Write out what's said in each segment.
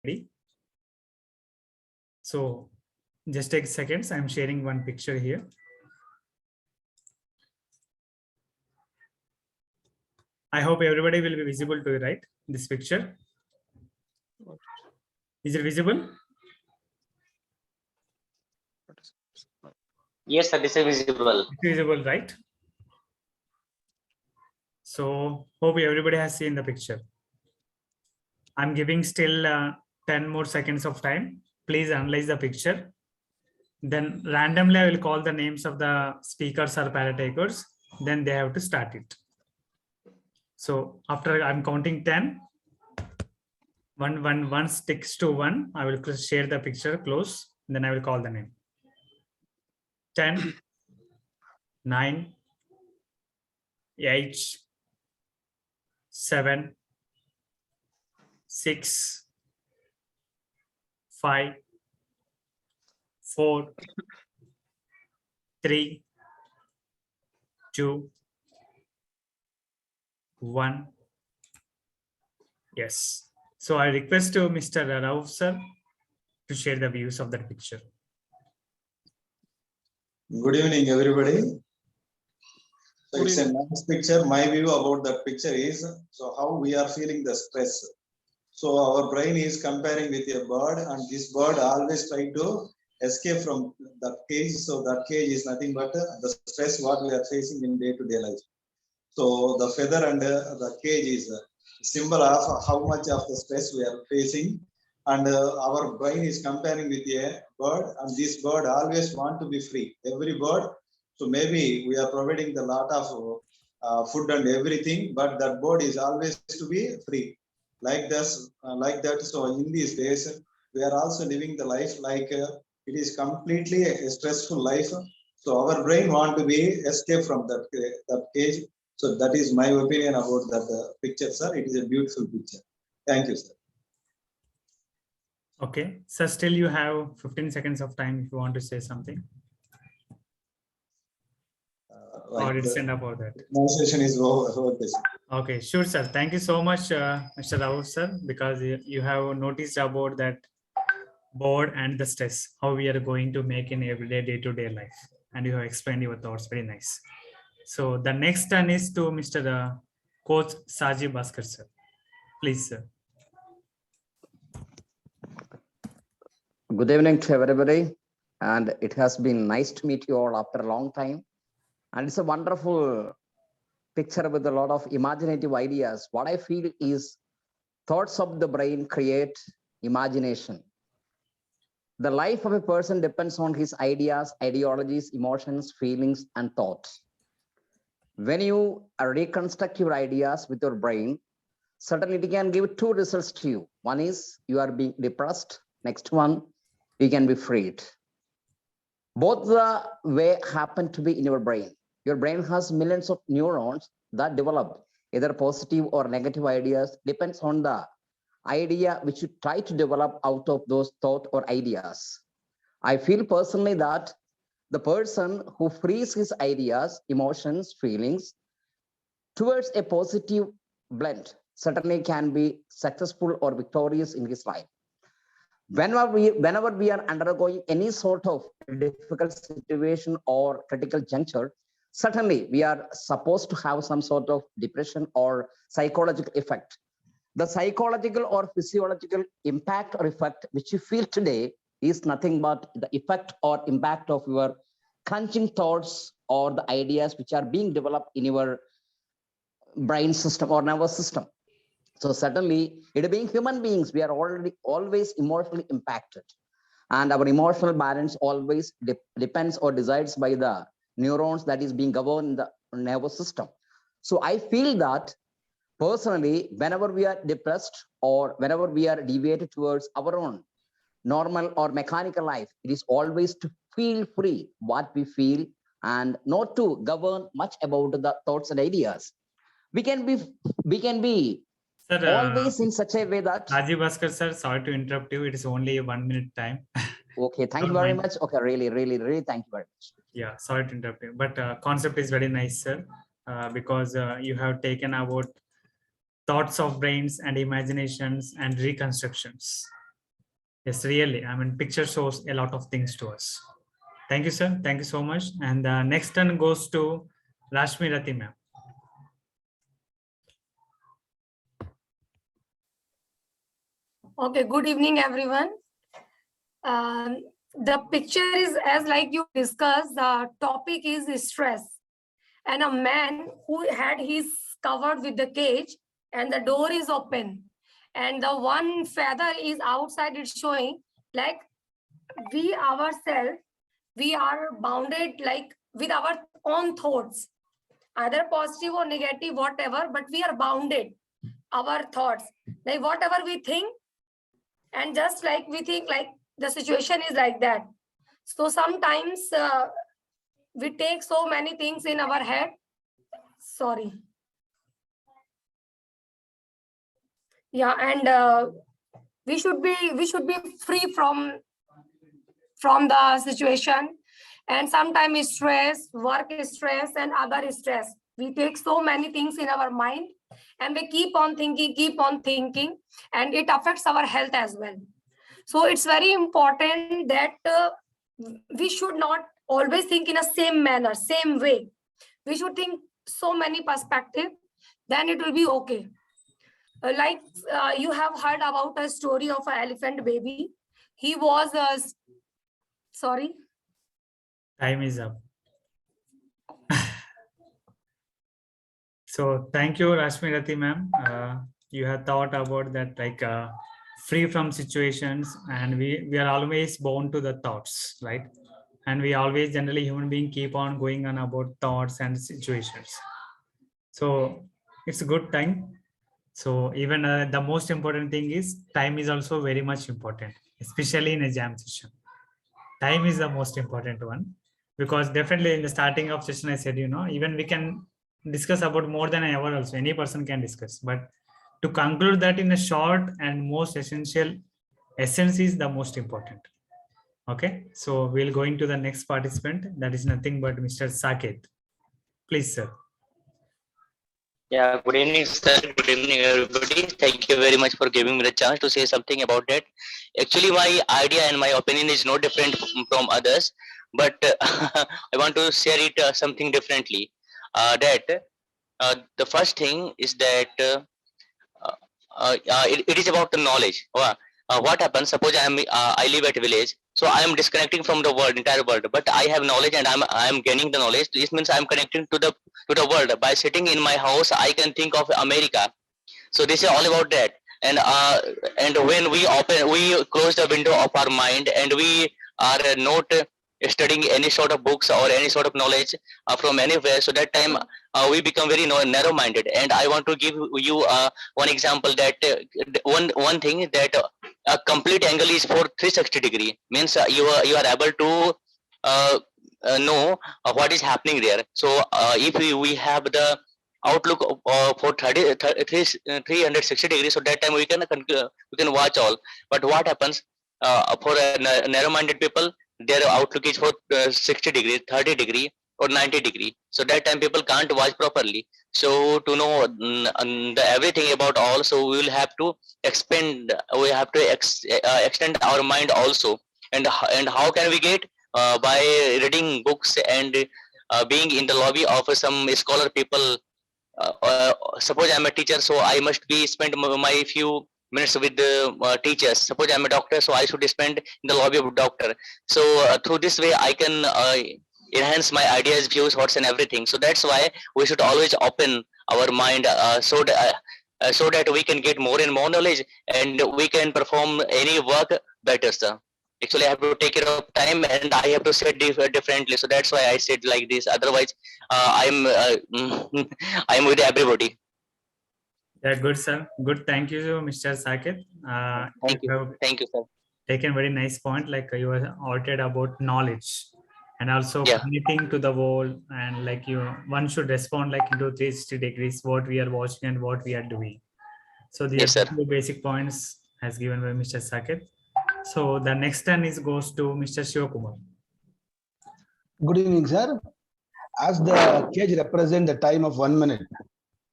ready. So just take seconds. I'm sharing one picture here. I hope everybody will be visible to you, right? This picture. Is it visible? Yes, sir, this is visible. It's visible, right? So hope everybody has seen the picture. I'm giving still 10 more seconds of time. Please analyze the picture. Then randomly I will call the names of the speakers or paratakers. Then they have to start it. So after I'm counting 10, one sticks to one, I will share the picture close. Then I will call the name. 10, 9, 8, 7, 6, 5, 4, 3, 2, 1. Yes. So I request to Mr. Rauf sir to share the views of that picture. Good evening, everybody. So it's a nice picture. My view about that picture is so how we are feeling the stress. So our brain is comparing with a bird, and this bird always try to escape from that cage. So that cage is nothing but the stress what we are facing in day-to-day life. So the feather and the cage is a symbol of how much of the stress we are facing, and our brain is comparing with a bird, and this bird always want to be free. Every bird. So maybe we are providing the lot of food and everything, but that bird is always to be free. Like this, like that. So in these days, we are also living the life like it is completely a stressful life. So our brain want to be escape from that cage. So that is my opinion about that picture, sir. It is a beautiful picture. Thank you, sir. Okay. So still you have 15 seconds of time if you want to say something. Or it's enough for that. My session is over. Okay, sure, sir. Thank you so much, Mr. Rauf, sir, because you have noticed about that board and the stress, how we are going to make in everyday day-to-day life. And you have explained your thoughts. Very nice. So the next turn is to Mr. Coach Saji Bhaskar, sir. Please, sir. Good evening to everybody. And it has been nice to meet you all after a long time. And it's a wonderful picture with a lot of imaginative ideas. What I feel is thoughts of the brain create imagination. The life of a person depends on his ideas, ideologies, emotions, feelings, and thoughts. When you reconstruct your ideas with your brain, certainly it can give two results to you. One is you are being depressed. Next one, you can be freed. Both the way happen to be in your brain. Your brain has millions of neurons that develop either positive or negative ideas, depends on the idea which you try to develop out of those thoughts or ideas. I feel personally that the person who frees his ideas, emotions, feelings towards a positive blend certainly can be successful or victorious in his life. Whenever we are undergoing any sort of difficult situation or critical juncture, certainly we are supposed to have some sort of depression or psychological effect. The psychological or physiological impact or effect which you feel today is nothing but the effect or impact of your crunching thoughts or the ideas which are being developed in your brain system or nervous system. So certainly, it being human beings, we are always emotionally impacted. And our emotional balance always depends or decides by the neurons that is being governed in the nervous system. So I feel that personally, whenever we are depressed or whenever we are deviated towards our own normal or mechanical life, it is always to feel free what we feel and not to govern much about the thoughts and ideas. We can be Sir, always in such a way that Saji Bhaskar, sir, sorry to interrupt you. It is only a 1 minute time. Okay, thank you very much. Okay, really thank you very much. Yeah, sorry to interrupt you, but concept is very nice, sir, because you have taken about thoughts of brains and imaginations and reconstructions. Yes, really. I mean, picture shows a lot of things to us. Thank you, sir. Thank you so much. And the next turn goes to Rashmi Rati ma'am. Okay, good evening, everyone. The picture is as like you discussed, the topic is stress. And a man who had his covered with the cage and the door is open. And the one feather is outside, it's showing like we ourselves, we are bounded like with our own thoughts, either positive or negative, whatever, but we are bounded, our thoughts, like whatever we think, and just like we think like the situation is like that. So sometimes we take so many things in our head. Sorry. Yeah, and we should be free from the situation. And sometimes stress, work stress, and other stress. We take so many things in our mind, and we keep on thinking, and it affects our health as well. So it's very important that we should not always think in a same manner, same way. We should think so many perspectives, then it will be okay. Like you have heard about a story of an elephant baby. He was sorry. Time is up. So thank you, Rashmi Rati ma'am. You have thought about that, like free from situations, and we are always bound to the thoughts, right? And we always generally human being keep on going on about thoughts and situations. So it's a good time. So even the most important thing is time is also very much important, especially in a jam session. Time is the most important one, because definitely in the starting of session I said, even we can discuss about more than an hour also, any person can discuss, but to conclude that in a short and most essential essence is the most important. Okay, so we'll go into the next participant, that is nothing but Mr. Saket. Please, sir. Yeah, good evening, sir. Good evening, everybody. Thank you very much for giving me the chance to say something about that. Actually, my idea and my opinion is no different from others, but I want to share it something differently. The first thing is that it is about the knowledge. What happens? Suppose I live at a village, so I am disconnecting from the world, entire world. But I have knowledge, and I am gaining the knowledge. This means I am connecting to the world. By sitting in my house, I can think of America. So this is all about that. And when we close the window of our mind, and we are not studying any sort of books or any sort of knowledge from anywhere. So that time we become very narrow-minded. And I want to give you one example that one thing that a complete angle is for 360-degree, means you are able to know what is happening there. So if we have the outlook for 360 degrees, so that time we can watch all. But what happens for narrow-minded people, their outlook is for 60 degrees, 30 degree, or 90 degree. So that time people can't watch properly. So to know everything about all, so we will have to extend our mind also. And how can we get? By reading books and being in the lobby of some scholar people. Suppose I'm a teacher, so I must be spend my few minutes with the teachers. Suppose I'm a doctor, so I should spend in the lobby of doctor. So through this way, I can enhance my ideas, views, thoughts, and everything. So that's why we should always open our mind so that we can get more and more knowledge, and we can perform any work better, sir. Actually, I have to take care of time, and I have to set differently. So that's why I said like this. Otherwise, I'm with everybody. Yeah, good, sir. Good. Thank you, Mr. Saket. Thank You you. have Thank you, sir. taken very nice point, like you were altered about knowledge and also Yeah. connecting to the wall, and like one should respond like into 360 degrees what we are watching and what we are doing. So these Yes, sir. are two basic points as given by Mr. Saket. So the next turn is goes to Mr. Shivakumar. Good evening, sir. As the cage represents the time of 1 minute,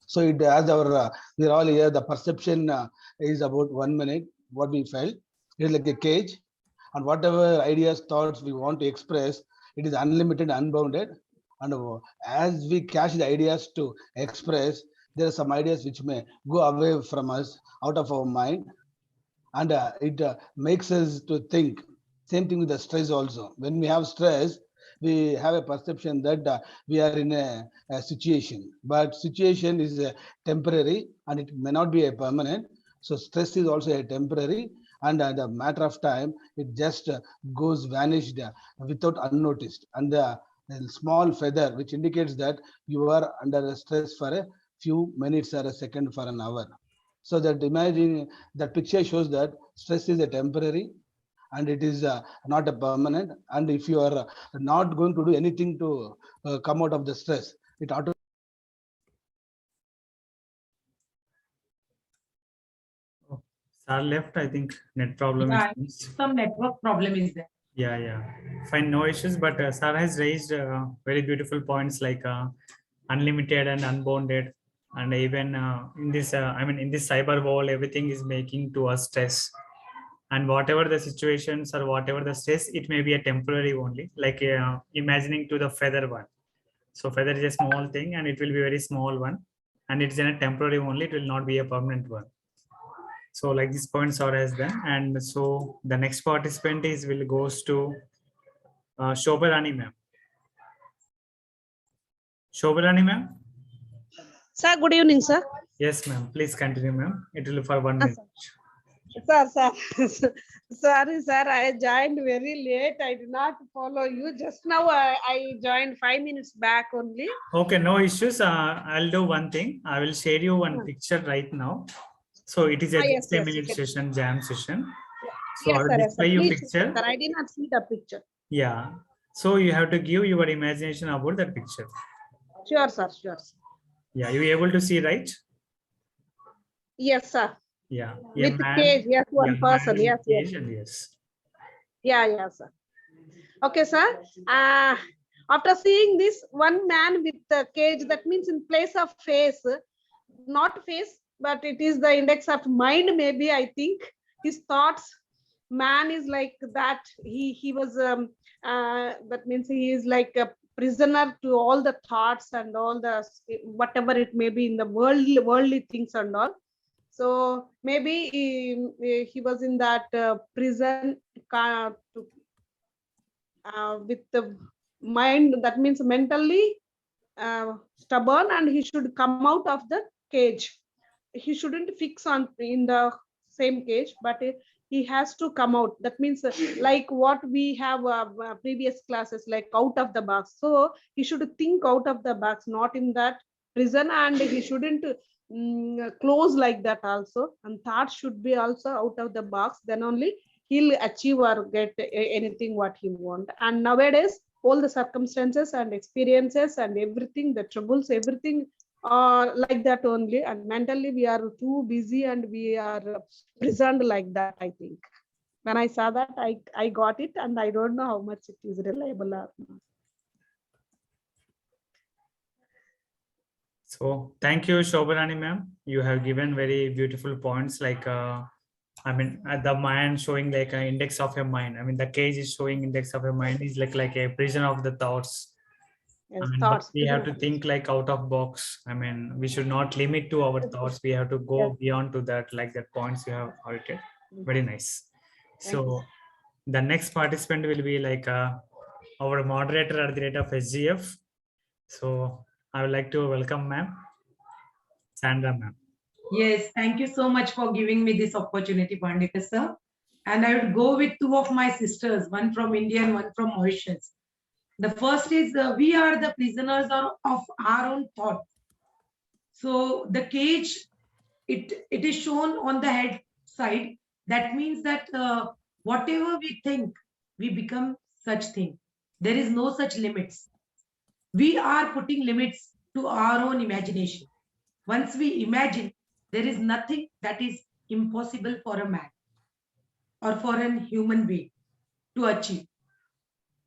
so it as our we're all here. The perception is about 1 minute. What we felt. It is like a cage, and whatever ideas, thoughts we want to express, it is unlimited, unbounded. And as we catch the ideas to express, there are some ideas which may go away from us, out of our mind, and it makes us to think. Same thing with the stress also. When we have stress, we have a perception that we are in a situation, but situation is temporary and it may not be a permanent. So stress is also a temporary, and the matter of time, it just goes vanished without unnoticed. And the small feather which indicates that you are under stress for a few minutes or a second for an hour. So that imagine, that picture shows that stress is a temporary and it is not a permanent. And if you are not going to do anything to come out of the stress, it auto. Oh, sir left, I think net problem. Yeah, it seems. some network problem is there. Yeah, yeah. Fine, no issues. But sir has raised very beautiful points like unlimited and unbounded. And even in this, I mean, in this cyber world, everything is making to us stress. And whatever the situations or whatever the stress, it may be a temporary only, like imagining to the feather one. So feather is a small thing and it will be very small one. And it's in a temporary only, it will not be a permanent one. So like these points are as done. And so the next participant is will goes to Shobharani ma'am. Shobharani ma'am? Sir, good evening, sir. Yes, ma'am. Please continue, ma'am. It will be for 1 minute. Sir, sorry, sir. I joined very late. I did not follow you. Just now, I joined 5 minutes back only. Okay, no issues. I'll do one thing. I will share you one picture right now. So it is a Yes, just a yes, minute you can. session, jam session. So Yes, I will sir. Yes, display sir. you Please, picture. sir. I did not see the picture. Yeah. So you have to give your imagination about that picture. Sure, sir. Sure. Sir. Yeah, you able to see, right? Yes, sir. Yeah. A With man, cage, yes, one yeah, person. man Yes, with yes. cage and yes. Yeah, yeah, sir. Okay, sir. After seeing this one man with the cage, that means in place of face, not face, but it is the index of mind. Maybe I think his thoughts. Man is like that. He was that means he is like a prisoner to all the thoughts and all the whatever it may be in the worldly things and all. So maybe he was in that prison with the mind, that means mentally stubborn, and he should come out of the cage. He shouldn't fix on in the same cage, but he has to come out. That means like what we have previous classes, like out of the box. So he should think out of the box, not in that prison, and he shouldn't close like that also. And thought should be also out of the box. Then only he'll achieve or get anything what he want. And nowadays all the circumstances and experiences and everything, the troubles, everything like that only. And mentally we are too busy and we are prisoned like that, I think. When I saw that, I got it, and I don't know how much it is reliable or not. So thank you, Shobharani ma'am. You have given very beautiful points like I mean the mind showing like an index of your mind. I mean the cage is showing index of your mind is like a prison of the thoughts. Yes, I mean, thoughts. we have to think like out of box. I mean, we should not limit to our thoughts. We have to go Yes. beyond to that, like that points you have highlighted. Very nice. Thank you. So the next participant will be like our moderator at the rate of SGF. So I would like to welcome ma'am, Sandra ma'am. Yes, thank you so much for giving me this opportunity, Pandita sir. And I would go with two of my sisters, one from India and one from Mauritius. The first is we are the prisoners of our own thoughts. So the cage, it is shown on the head side. That means that whatever we think, we become such thing. There is no such limits. We are putting limits to our own imagination. Once we imagine, there is nothing that is impossible for a man or for a human being to achieve.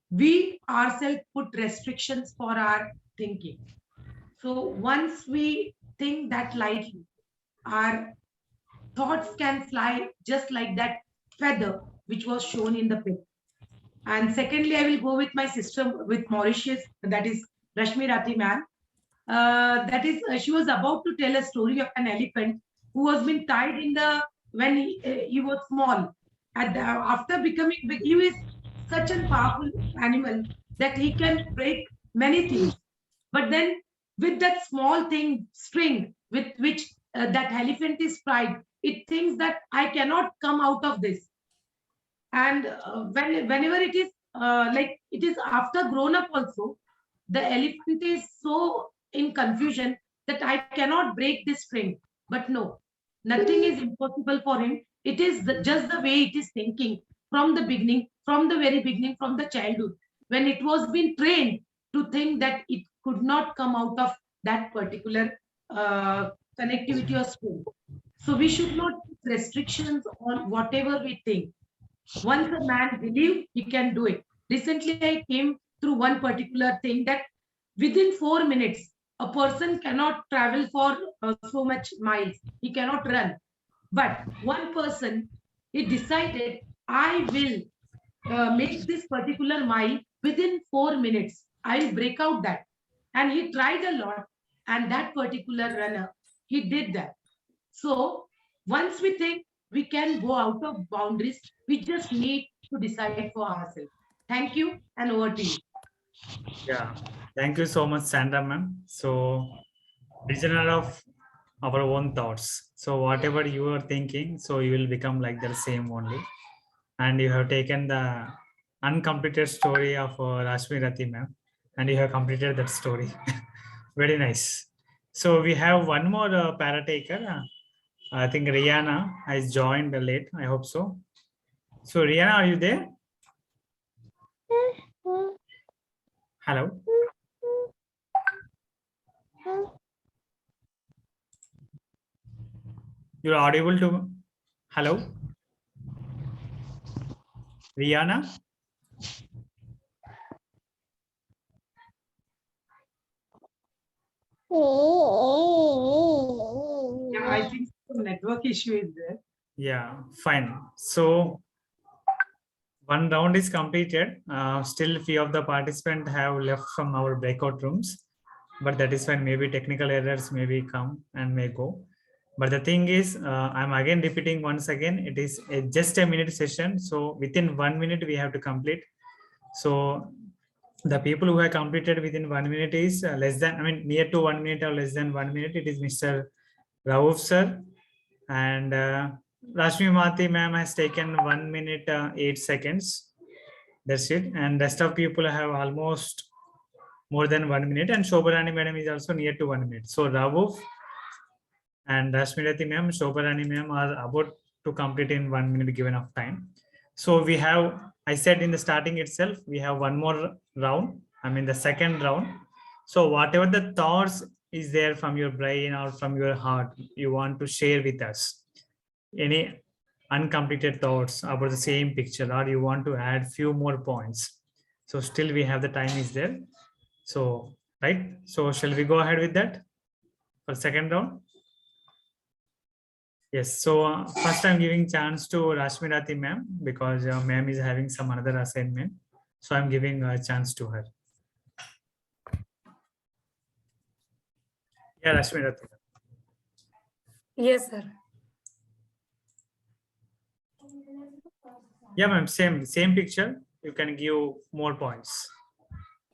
We ourselves put restrictions for our thinking. So once we think that lightly, our thoughts can fly just like that feather which was shown in the pic. And secondly, I will go with my sister with Mauritius, that is Rashmi Rati ma'am. That is, she was about to tell a story of an elephant who was been tied in the when he was small. After becoming big, he is such a powerful animal that he can break many things. But then, with that small thing, string with which that elephant is tied, it thinks that I cannot come out of this. And whenever it is like it is after grown up also, the elephant is so in confusion that I cannot break this string. But no, nothing is impossible for him. It is just the way it is thinking from the beginning, from the very beginning, from the childhood, when it was being trained to think that it could not come out of that particular connectivity or string. So we should not put restrictions on whatever we think. Once a man believes, he can do it. Recently, I came through one particular thing that within 4 minutes, a person cannot travel for so much miles. He cannot run. But one person, he decided, I will make this particular mile within 4 minutes. I will break out that. And he tried a lot. And that particular runner, he did that. So once we think we can go out of boundaries, we just need to decide for ourselves. Thank you, and over to you. Yeah, thank you so much, Sandra ma'am. So, prisoner of our own thoughts. So whatever you are thinking, so you will become like the same only. And you have taken the uncompleted story of Rashmi Rati ma'am, and you have completed that story. Very nice. So we have one more parataker. I think Rihanna has joined late. I hope so. So Rihanna, are you there? Hello. You're audible to. Hello, Rihanna. Yeah, I think some network issue is there. Yeah, fine. So one round is completed. Still, few of the participants have left from our breakout rooms, but that is fine. Maybe technical errors maybe come and may go. But the thing is, I'm again repeating once again, it is just a minute session. So within 1 minute, we have to complete. So the people who have completed within 1 minute is less than, I mean, near to 1 minute or less than 1 minute. It is Mr. Rauf sir, and Rashmi Mati ma'am has taken 1 minute 8 seconds. That's it. And rest of people have almost more than 1 minute. And Shobharani madam is also near to 1 minute. So Rauf and Rashmi Rati ma'am, Shobharani ma'am are about to complete in 1 minute given of time. So we have, I said in the starting itself, we have one more round. I mean the second round. So whatever the thoughts is there from your brain or from your heart, you want to share with us. Any uncompleted thoughts about the same picture, or you want to add few more points. So still we have the time is there. So, right. So shall we go ahead with that for second round? Yes. So first I'm giving chance to Rashmi Rati ma'am because ma'am is having some another assignment. So I'm giving a chance to her. Yeah, Rashmi Rati. Yes, sir. Yeah, ma'am. Same picture. You can give more points.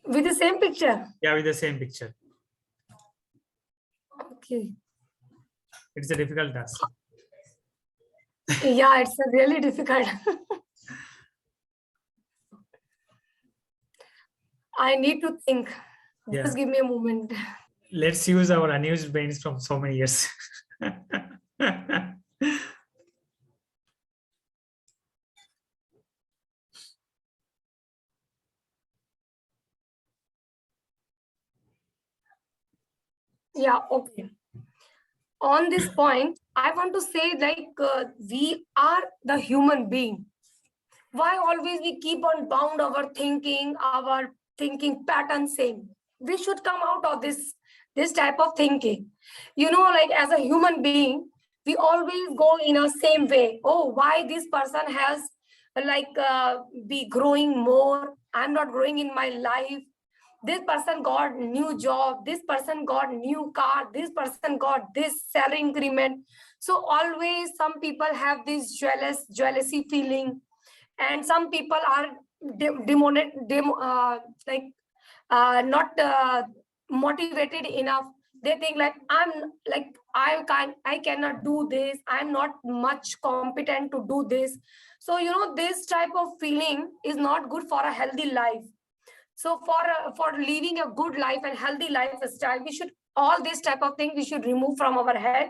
With the same picture. Yeah, with the same picture. Okay. It's a difficult task. Yeah, it's a really difficult. I need to think. Yeah. Just give me a moment. Let's use our unused brains from so many years. Yeah, okay. On this point, I want to say like we are the human being. Why always we keep on bound our thinking pattern same? We should come out of this type of thinking. You know, like as a human being, we always go in a same way. Oh, why this person has be growing more? I'm not growing in my life. This person got new job, this person got new car, this person got this salary increment. So always some people have this jealousy feeling, and some people are not motivated enough. They think like, I cannot do this, I'm not much competent to do this. So this type of feeling is not good for a healthy life. So for living a good life and healthy lifestyle, we should, all this type of thing we should remove from our head.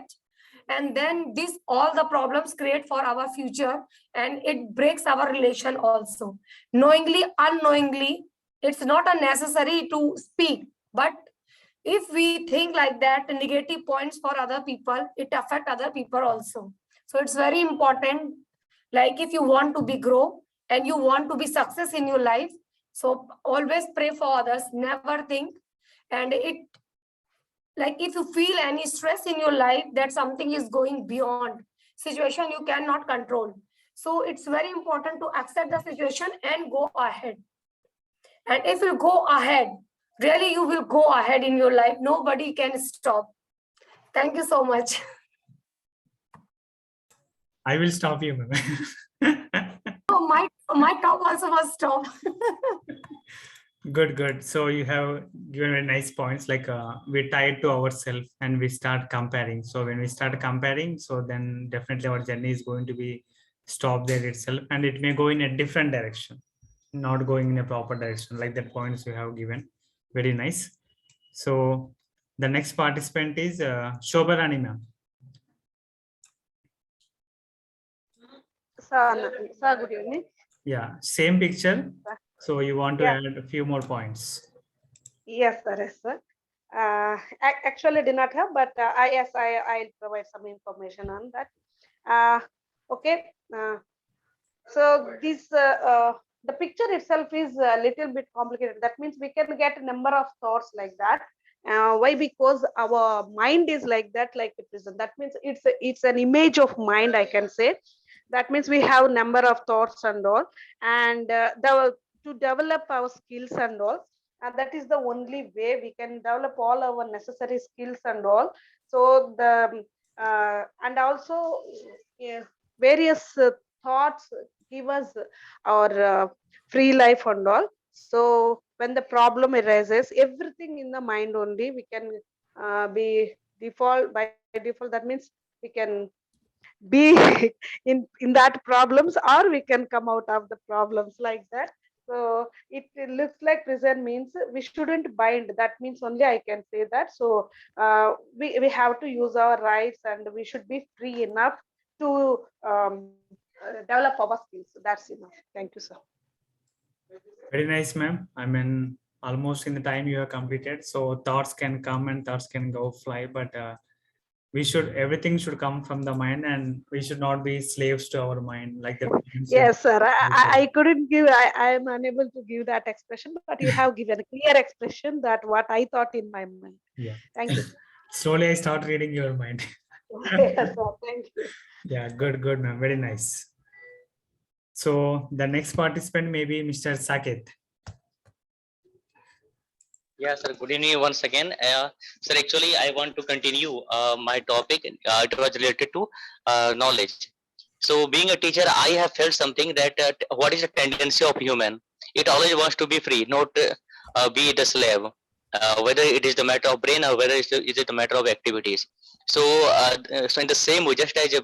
And then this, all the problems create for our future, and it breaks our relation also. Knowingly, unknowingly, it's not a necessary to speak, but if we think like that, the negative points for other people, it affect other people also. So it's very important, like if you want to be grow and you want to be success in your life, so always pray for others, never think. And it, like if you feel any stress in your life, that something is going beyond situation you cannot control, so it's very important to accept the situation and go ahead. And if you go ahead, really you will go ahead in your life, nobody can stop. Thank you so much. I will stop you, ma'am. Oh, my talk also was stopped. Good. So you have given very nice points, like we tie it to ourselves and we start comparing. So when we start comparing, so then definitely our journey is going to be stopped there itself, and it may go in a different direction, not going in a proper direction, like the points you have given. Very nice. So the next participant is Shobharani ma'am. Sir, good evening. Yeah, same picture. So you want to Yeah. add a few more points. Yes, sir. Yes, sir. Actually, did not have, but I'll provide some information on that. Okay. So this the picture itself is a little bit complicated. That means we can get a number of thoughts like that. Why? Because our mind is like that, like a prison. That means it's an image of mind, I can say. That means we have number of thoughts and all, and to develop our skills and all, and that is the only way we can develop all our necessary skills and all. So the and also various thoughts give us our free life and all. So when the problem arises, everything in the mind only, we can be default by default. That means we can be in that problems, or we can come out of the problems like that. So it looks like prison means we shouldn't bind. That means only I can say that. So we have to use our rights, and we should be free enough to develop our skills. That's enough. Thank you, sir. Very nice, ma'am. I mean, almost in the time you have completed. So thoughts can come and thoughts can go fly, but everything should come from the mind, and we should not be slaves to our mind, like the Yes, sir. I couldn't give, I am unable to give that expression, but you have given a clear expression that what I thought in my mind. Yeah. Thank you. Slowly I start reading your mind. Yes, sir. Thank you. Yeah, good, ma'am. Very nice. So the next participant may be Mr. Saket. Yeah, sir. Good evening once again. Sir, actually, I want to continue my topic. It was related to knowledge. So, being a teacher, I have felt something that what is the tendency of human? It always wants to be free, not be the slave. Whether it is the matter of brain or whether is it the matter of activities. So, so in the same way, just as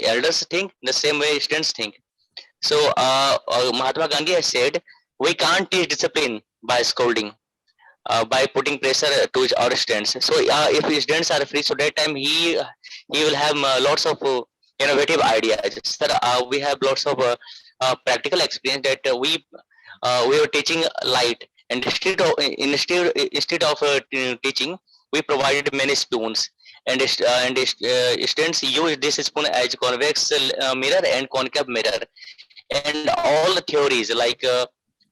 elders think, the same way students think. So, Mahatma Gandhi has said, we can't teach discipline by scolding, by putting pressure to our students. So if his students are free, so that time he will have lots of innovative ideas. Sir, we have lots of practical experience that we were teaching light, and instead of teaching, we provided many spoons, and students use this spoon as convex mirror and concave mirror, and all the theories like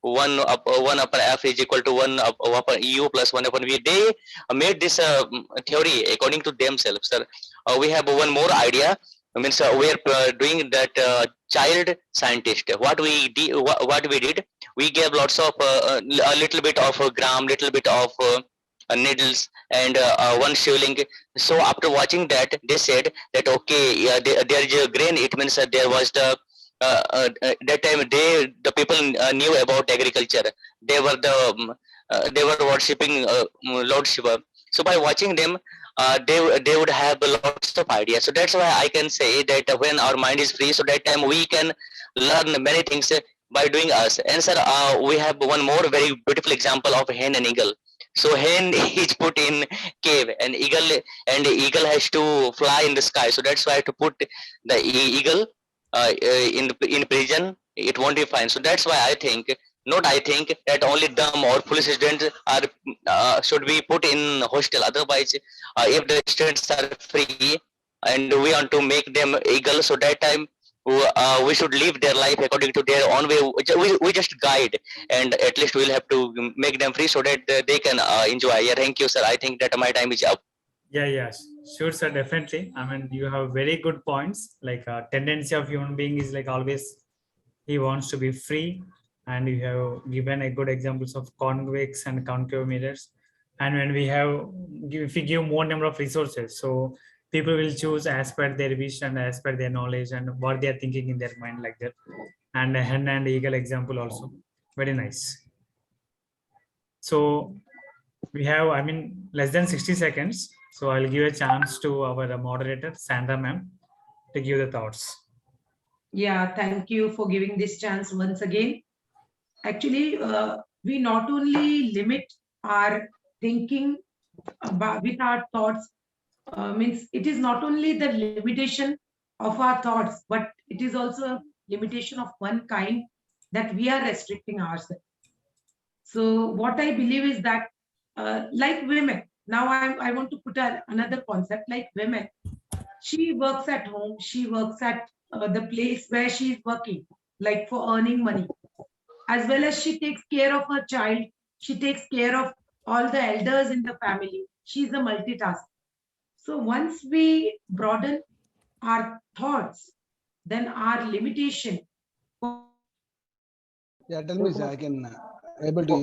1 upon f is equal to 1 upon u plus 1 upon v. They made this theory according to themselves, sir. We have one more idea. Means we are doing that child scientist. What we did, we gave lots of a little bit of gram, little bit of needles, and one shilling. So after watching that, they said that okay, yeah, there is a grain. It means there was the that time the people knew about agriculture. They were they were worshipping Lord Shiva. So by watching them, they would have lots of ideas. So that's why I can say that when our mind is free, so that time we can learn many things by doing us. And sir, we have one more very beautiful example of hen and eagle. So hen is put in cave, and eagle has to fly in the sky. So that's why to put the eagle in prison, it won't be fine. So that's why I think, not I think, that only dumb or foolish students are should be put in hostel. Otherwise, if the students are free and we want to make them eagle, so that time we should live their life according to their own way. We just guide, and at least we'll have to make them free so that they can enjoy. Yeah, thank you, sir. I think that my time is up. Yeah, yeah, sure, sir, definitely. I mean, you have very good points. Like tendency of human being is like always he wants to be free, and you have given a good examples of convex and concave mirrors. And when we have, if we give more number of resources, so people will choose as per their wish and as per their knowledge and what they are thinking in their mind, like that. And a hen and eagle example also, very nice. So we have, I mean, less than 60 seconds. So I'll give a chance to our moderator, Sandra ma'am, to give the thoughts. Yeah, thank you for giving this chance once again. Actually, we not only limit our thinking with our thoughts, means it is not only the limitation of our thoughts, but it is also a limitation of one kind, that we are restricting ourselves. So what I believe is that like women, now I want to put another concept. Like women, she works at home, she works at the place where she is working, like for earning money, as well as she takes care of her child, she takes care of all the elders in the family. She's a multitasker. So once we broaden our thoughts, then our limitation. Yeah, tell me, sir, I can able to